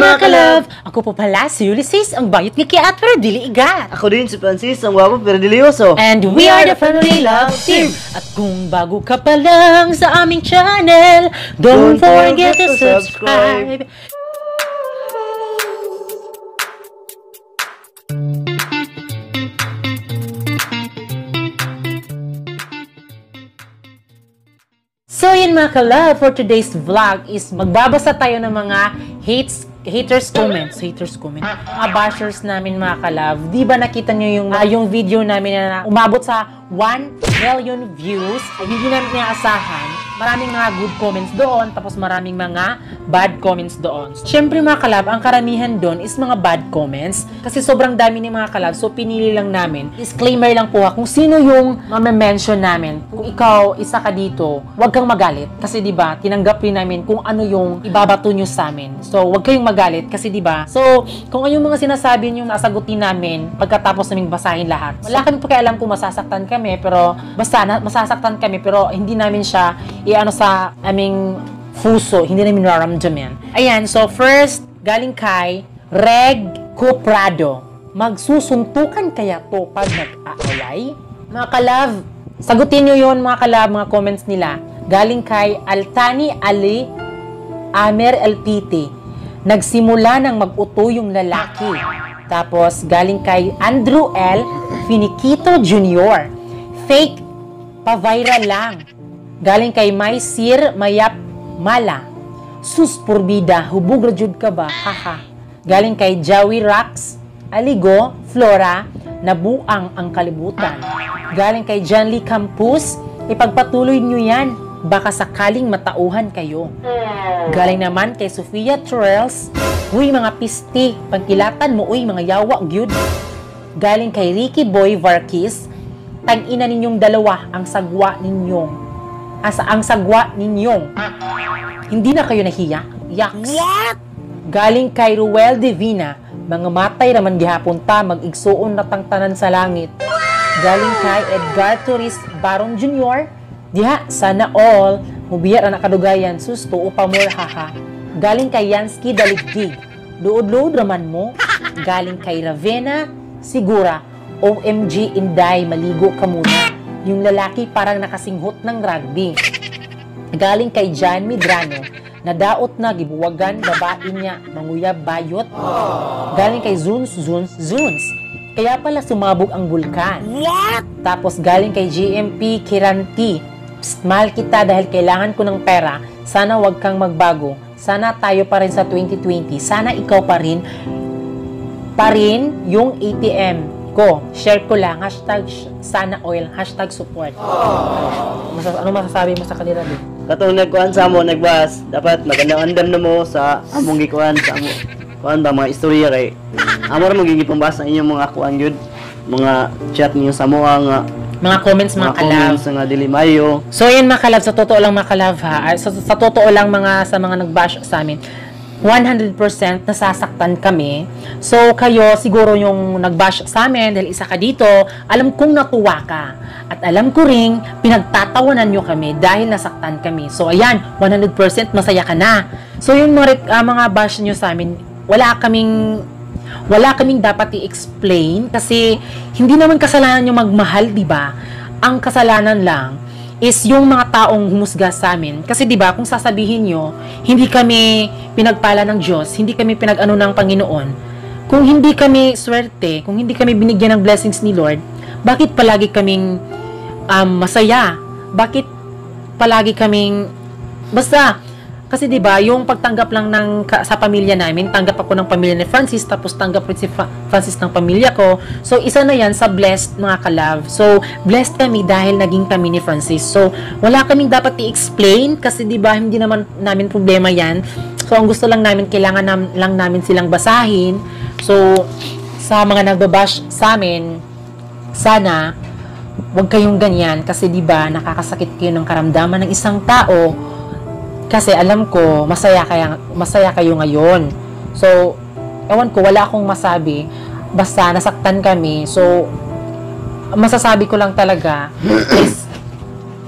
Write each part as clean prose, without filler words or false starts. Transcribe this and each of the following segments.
mga kalab! Ako po pala si Ulysses, ang bayot nga kiat pero dili igat. Ako din si Francis, ang wapo pero dilioso. And we are the Family Love Team. At kung bago ka pa lang sa aming channel, don't forget to subscribe. So yun mga kalab, for today's vlog is magbabasa tayo ng mga haters comment, mga bashers namin mga kalab. Di ba nakita nyo yung video namin na umabot sa 1 million views? Ay, hindi namin inaasahan. Maraming mga good comments doon, tapos maraming mga bad comments doon. Siyempre mga kalab, ang karamihan doon is mga bad comments. Kasi sobrang dami ni mga kalab, so pinili lang namin. Disclaimer lang po kung sino yung ma-mention namin. Kung ikaw, isa ka dito, huwag kang magalit. Kasi diba, tinanggap rin namin kung ano yung ibabato nyo sa amin. So, huwag kayong magalit. Kasi diba, so, kung ano yung mga sinasabi nyo, nasagutin namin pagkatapos naming basahin lahat. Wala kami pakialam kung masasaktan kami, pero basta masasaktan kami, pero hindi namin siya i-ano sa aming puso, hindi namin nararamdaman. Ayan, so first, galing kay Reg Coprado. Magsusuntukan kaya to pag nag-aaway? Mga kalab, sagutin nyo yun mga kalab, mga comments nila. Galing kay Altani Ali Amer LPT. Nagsimula ng mag-uto yung lalaki. Tapos, galing kay Andrew L. Finiquito Jr. Fake, pa-viral lang. Galing kay Maysir Mayap Mala. Sus purbida, hubog rajud ka ba? Haha. Galing kay Jawi Rax Aligo Flora, nabuang ang kalibutan. Galing kay John Lee Campus, ipagpatuloy nyo yan. Baka sakaling matauhan kayo. Galing naman kay Sofia Torres, uy mga pisti, pagkilatan mo uy mga yawa gyud. Galing kay Ricky Boy Varkis, tag-ina ninyong dalawa ang sagwa ninyong. Ang sagwa ninyong. Hindi na kayo nahiya? Yaks. What? Galing kay Ruel Divina, mga matay raman gihapon ta, mag-igsuon na tangtanan sa langit. Galing kay Edgar Torres Baron Jr., diha, sana all, mubiyar ang nakadugayan, susto upamor haha. Galing kay Yansky Daligdig, luod-luod raman mo. Galing kay Ravena Sigura, OMG Inday, maligo ka muna. Yung lalaki parang nakasinghot ng rugby. Galing kay John Medrano, nadaot na gibuwagan babae niya, manguyab bayot. Galing kay Zuns, kaya pala sumabog ang bulkan. What? Tapos galing kay GMP Kiranti, psst, mahal kita dahil kailangan ko ng pera. Sana wag kang magbago. Sana tayo pa rin sa 2020. Sana ikaw pa rin yung ATM ko. Share ko lang, hashtag sana oil, hashtag support. Ano masasabi mo sa kanila din? Katong nagkuhan sa mo, nagbas, dapat magandang-andam na mo sa among gikuhan sa amo. Kuhan ba, mga istorya kay amo rin magigipambas ang inyong mga kuhan yun. Mga chat niyo sa mo, mga comments, mga kalab. Comments nga dili mayo. So yan mga kalab, sa totoo lang mga kalab ha, sa totoo lang sa mga nag-bash sa amin, 100% nasasaktan kami. So, kayo siguro yung nag-bash sa amin dahil isa ka dito, alam kong natuwa ka. At alam ko ring pinagtatawanan nyo kami dahil nasaktan kami. So, ayan, 100% masaya ka na. So, yung mga bash nyo sa amin, wala kaming dapat i-explain kasi hindi naman kasalanan yung magmahal, di ba? Ang kasalanan lang is yung mga taong humusga sa amin. Kasi 'di ba, kung sasabihin nyo, hindi kami pinagpala ng Diyos, hindi kami pinag-ano ng Panginoon, kung hindi kami swerte, kung hindi kami binigyan ng blessings ni Lord, bakit palagi kaming masaya? Bakit palagi kaming basta kasi 'di ba, yung pagtanggap lang sa pamilya namin, tanggap ako ng pamilya ni Francis, tapos tanggap rin si Francis ng pamilya ko. So isa na 'yan sa blessed mga kalove. So blessed kami dahil naging kami ni Francis. So wala kaming dapat i-explain kasi 'di ba, hindi naman namin problema 'yan. So ang gusto lang namin, kailangan lang namin silang basahin. So sa mga nagbabash sa amin, sana wag kayong ganyan kasi 'di ba, nakakasakit kayo ng karamdaman ng isang tao. Kasi alam ko, masaya kayo ngayon. So, ewan ko, wala akong masabi. Basta, nasaktan kami. So, masasabi ko lang talaga is,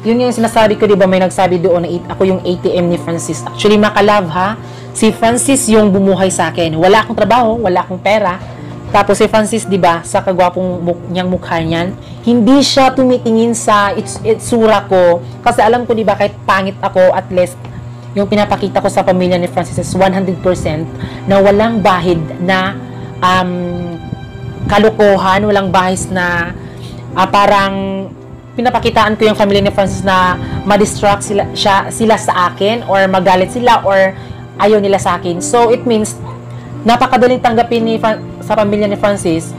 yun yung sinasabi ko, di ba, may nagsabi doon na ako yung ATM ni Francis. Actually, makalove ha, Si Francis yung bumuhay sa akin. Wala akong trabaho, wala akong pera. Tapos si Francis, di ba, sa kagwapong niyang mukha niyan, hindi siya tumitingin sa itsura ko. Kasi alam ko, di ba, kahit pangit ako, at least, yung pinapakita ko sa pamilya ni Francis is 100% na walang bahid na kalokohan, walang bahis na parang pinapakitaan ko yung family ni Francis na ma-distract sila sa akin or magalit sila or ayaw nila sa akin. So, it means, napakadaling tanggapin sa pamilya ni Francis.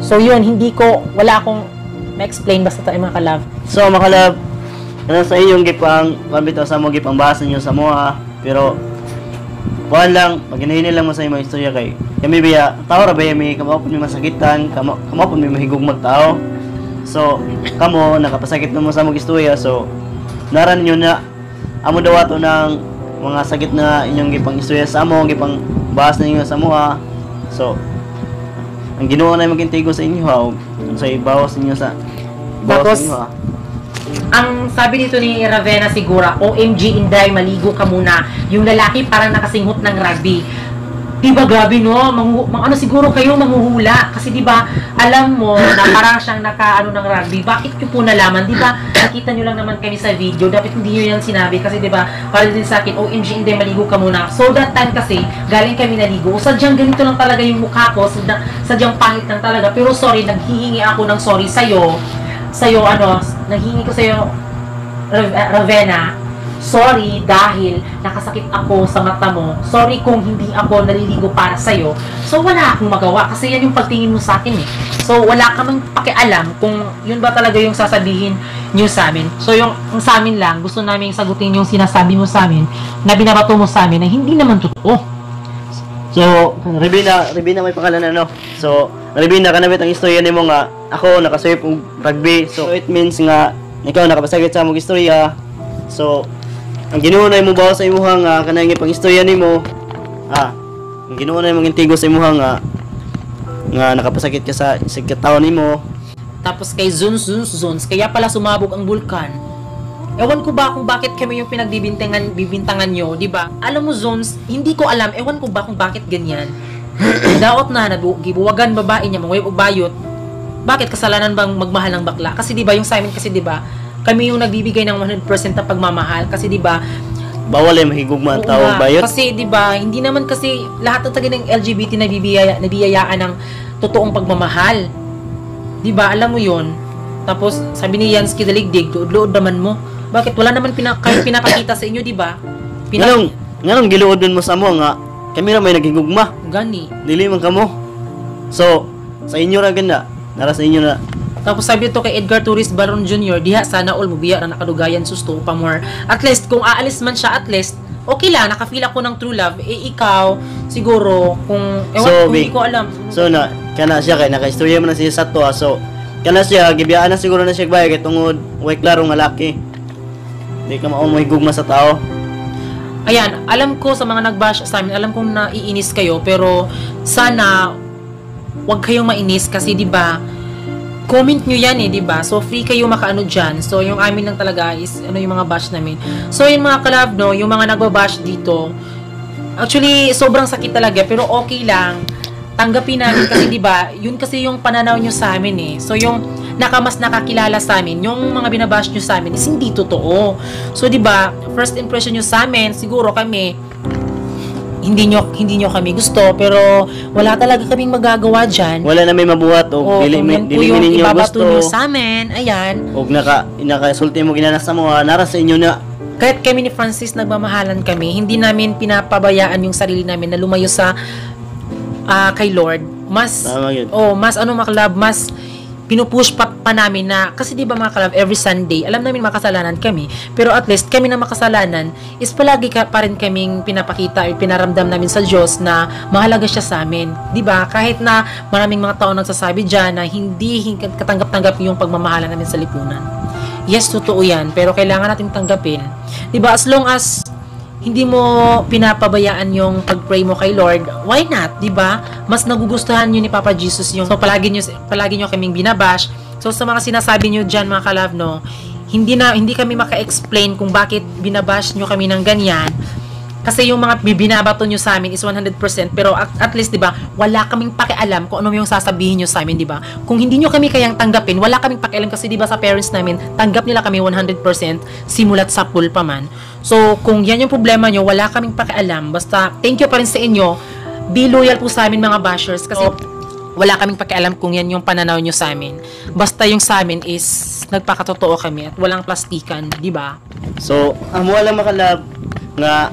So, yun, wala akong ma-explain basta tayo mga kalab. So, mga kalab, ano sa inyong gipang, pambitaw sa mo gipang basa nyo sa mga, pero, kuhan lang, pag-inahinin lang mo sa imong istorya kay, kami biya, tao ra ba may kamapon may masakitan, kamapon may mahigugmag tao. So, kamo, nakapasakit na mo sa mong istorya, so, naran nyo na, amo daw ato ng mga sakit na inyong gipang istorya sa amo, gipang bahas na inyo sa mga. So, ang Ginoo na magintigo sa inyo ha, sa ibawas ninyo sa Tapos, inyo ha. Ang sabi dito ni Ravenna Sigura, OMG Inday, maligo ka muna. Yung lalaki parang nakasinghot ng rugby. Diba grabe no? Ano siguro kayo manghuhula? Kasi diba, alam mo na parang siyang nakaano ng rugby. Bakit ko po nalaman? Diba, nakita nyo lang naman kami sa video. Dapat hindi nyo yan sinabi. Kasi diba, para din sa akin, OMG Inday, maligo ka muna. So that time kasi, galing kami naligo. Sadyang ganito lang talaga yung mukha ko. Sadyang pangit lang talaga. Pero sorry, naghihingi ako ng sorry sa'yo, naghingi ko sa'yo, Ravenna, sorry dahil nakasakit ako sa mata mo. Sorry kung hindi ako naliligo para sa'yo. So, wala akong magawa kasi yan yung pagtingin mo sa akin eh. So, wala ka mang pakialam kung yun ba talaga yung sasabihin nyo sa amin. So, yung sa amin lang, gusto namin sagutin yung sinasabi mo sa amin na binabato mo sa amin na hindi naman totoo. So, Rebina may pangalan ano. So, Rebina, kanabit ang istorya nimo nga ako nakasuyop og rugby. So, it means nga ikaw nakapasakit sa among istorya. So, ang Ginoo na mo bawo sa imuha nga kanang pang istorya nimo. Ang Ginoo na mong intigo sa imuha nga nakapasakit ka sa kataon nimo. Tapos kay Zuns, kaya pala sumabog ang bulkan. Ewan ko ba kung bakit kami yung bibintangan nyo, di ba? Alam mo, Zones, hindi ko alam, ewan ko ba kung bakit ganyan. Daot na, gibuwagan babae niya, mga bayot. Bakit kasalanan bang magmahal ng bakla? Kasi di ba, yung sa amin kasi di ba, kami yung nagbibigay ng 100% na pagmamahal. Kasi di ba, bawal ay mahigugma ang tao bayot. Kasi di ba, hindi naman kasi lahat ng taga ng LGBT nabibiyayaan ng totoong pagmamahal. Di ba, alam mo yun? Tapos, sabi ni Yansky Daligdig, lood naman mo. Bakit? Wala naman kayo pinapakita sa inyo, di ba? Nganong giluod mo sa mo nga, kami na may naghigugma. Gani. Dili man kamo. So, sa inyo ra ganda. Nara sa inyo na. Tapos sabi ito kay Edgar Torres Baron Jr., diha sana all mubiya na nakadugayan susto pa more. At least, kung aalis man siya, at least, okay lang, nakafeel ako ng true love. Ikaw, siguro, kung, hindi ko alam. So, kana siya kay naka-istorya man na siya sa to. So, kana siya, gibiyaan na siguro na siya bahay kay tungod, way klaro nga laki. Hindi ka maumoy gugma sa tao. Ayan, alam ko sa mga nag-bash sa amin, alam kong naiinis kayo, pero sana wag kayong mainis kasi 'di ba? Comment nyo yan eh, 'di ba? So free kayo makaano diyan. So yung amin lang talaga is yung mga bash namin. So yung mga kalab no, yung mga nagba-bash dito, actually sobrang sakit talaga pero okay lang. Tanggapin namin kasi 'di ba? Yun kasi yung pananaw nyo sa amin eh. So yung mas nakakilala sa amin, yung mga binabash nyo sa amin is hindi totoo. So 'di ba? First impression nyo sa amin, siguro kami hindi nyo kami gusto, pero wala talaga kaming magagawa diyan. Wala na may mabuhat o dili ninyo gusto. Nyo sa amin, ayan. Og nakasulti mo ginanas sa mo, nara sa inyo na. Kahit kami ni Francis nagmamahalan kami, hindi namin pinapabayaan yung sarili namin na lumayo sa kay Lord. Mas maklab, mas pinupush pa namin na, kasi di ba mga kalab, every Sunday, alam namin makasalanan kami, pero at least kami na makasalanan is palagi pa rin kaming pinapakita o pinaramdam namin sa Diyos na mahalaga siya sa amin. Di ba? Kahit na maraming mga tao nagsasabi dyan na hindi katanggap-tanggap yung pagmamahalan namin sa lipunan. Yes, totoo yan, pero kailangan natin tanggapin. Di ba? As long as hindi mo pinapabayaan yung pag-pray mo kay Lord, why not, 'di ba? Mas nagugustuhan niyo ni Papa Jesus yung so palagi niyo kaming binabash. So sa mga sinasabi niyo diyan mga kalab no, hindi kami maka-explain kung bakit binabash niyo kami ng ganyan. Kasi yung mga binabato nyo sa amin is 100%, pero at least, di ba, wala kaming pakialam kung ano yung sasabihin nyo sa amin, di ba? Kung hindi nyo kami kayang tanggapin, wala kaming pakialam kasi, di ba, sa parents namin, tanggap nila kami 100% simulat sa pool pa man. So, kung yan yung problema nyo, wala kaming pakialam. Basta, thank you pa rin sa inyo. Be loyal po sa amin, mga bashers, kasi wala kaming pakialam kung yan yung pananaw nyo sa amin. Basta yung sa amin is nagpakatotoo kami at walang plastikan, di ba? So, amo lang makalab nga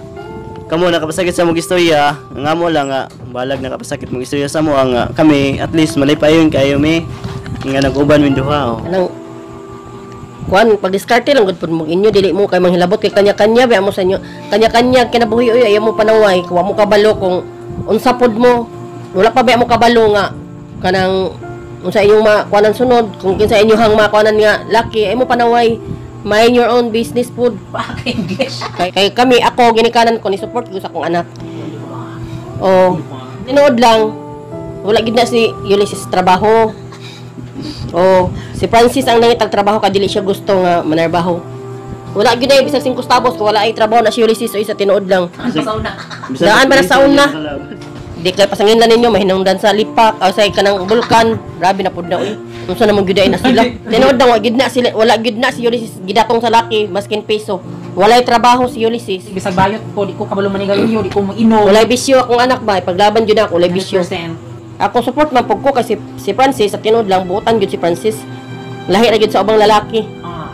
kamo nakapasakit sa mong istorya, nga mo lang nga balag nakapasakit mong istorya sa mo nga kami at least malipayon kayo mi nga nag-uban min duha. Anang kuan pag-diskarte lang gud pud mo inyo dili mo kay manghilabot kay kanya-kanya ba mo sa inyo kanya-kanya kinabuhi oy ayaw mo panaway kuha mo kabalo kung unsa pod mo wala pa ba mo kabalo nga kanang unsa inyong makuanan sunod kung kinsa inyohang makuanan nga laki ay mo panaway mind your own business food English. kay kami ako ginikanan ko ni support ko sa akong anak oh tinuod lang wala gid na si Ulysses trabaho oh si Francis ang nangitag trabaho ka dili siya gusto nga manarbaho wala gid na bisag 5 tabos kung wala ay trabaho na si Ulysses oy sa tinuod lang daan ba na sa una di kay pasangin na ninyo mahinungdan sa lipak o sa kanang bulkan grabe na pud na uy unsa namang gyud na sila tinuod lang wala gid na si Ulysses gidatong sa laki maskin peso walay trabaho si Ulysses Bisag bayot ko, di ko kabalo manigayon yun, di ko mainom. walay bisyo akong anak ba paglaban jud ako walay bisyo 100%. ako support man pug ko kasi si Francis sa tinuod lang buotan jud si Francis lahi ra gid sa ubang lalaki Ah.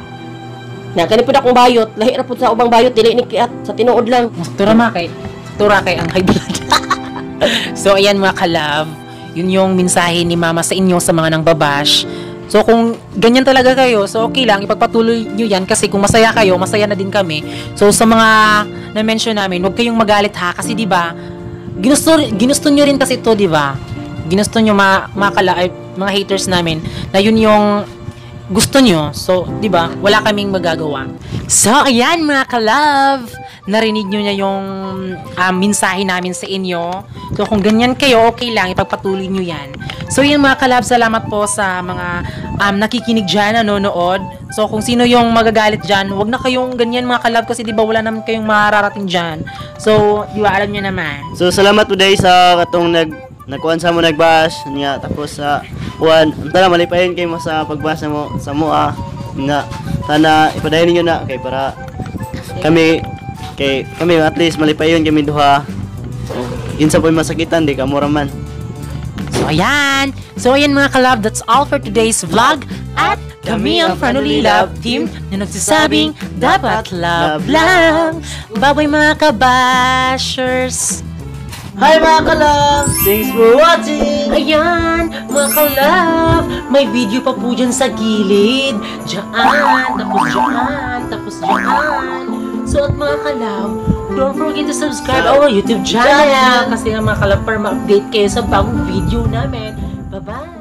na kani pud akong bayot lahi ra pud sa ubang bayot dili ni kiat sa tinuod lang Tura kay ang high blood. So, ayan mga kalab, yun yung mensahe ni mama sa inyo sa mga nang babash. So, kung ganyan talaga kayo, so okay lang, ipagpatuloy nyo yan kasi kung masaya kayo, masaya na din kami. So, sa mga na-mention namin, huwag kayong magalit ha, kasi di ba ginusto nyo rin kasi ito, di ba? Ginusto nyo mga haters namin na yun yung gusto nyo. So, di ba? Wala kaming magagawa. So, ayan mga kalove. Narinig nyo na yung mensahe namin sa inyo. So, kung ganyan kayo, okay lang. Ipagpatuloy nyo yan. So, yun mga kalove. Salamat po sa mga nakikinig dyan, nanonood. So, kung sino yung magagalit dyan, wag na kayong ganyan mga kalove kasi di ba wala naman kayong mararating dyan. So, di ba alam nyo naman. So salamat today sa katong nagkuan sa mo nagbash niya tapos sa kuan unta na malipayon kay mo sa pagbasa mo sa mua nga sana ipadayon ninyo na kay para kami at least malipayon kami duha. Insa po masakitan di ka mura man. So, ayan mga kalab, that's all for today's vlog. At kami ang Franoli Love Team na nagsasabing dapat love lang. Bye-bye mga kabashers. Hi mga kalab! Thanks for watching! Ayan, mga kalab, may video pa po dyan sa gilid. Diyan, tapos diyan. So at mga kalab, don't forget to subscribe our YouTube channel. Kasi nga mga kalab, para ma-update kayo sa bagong video namin. Bye-bye!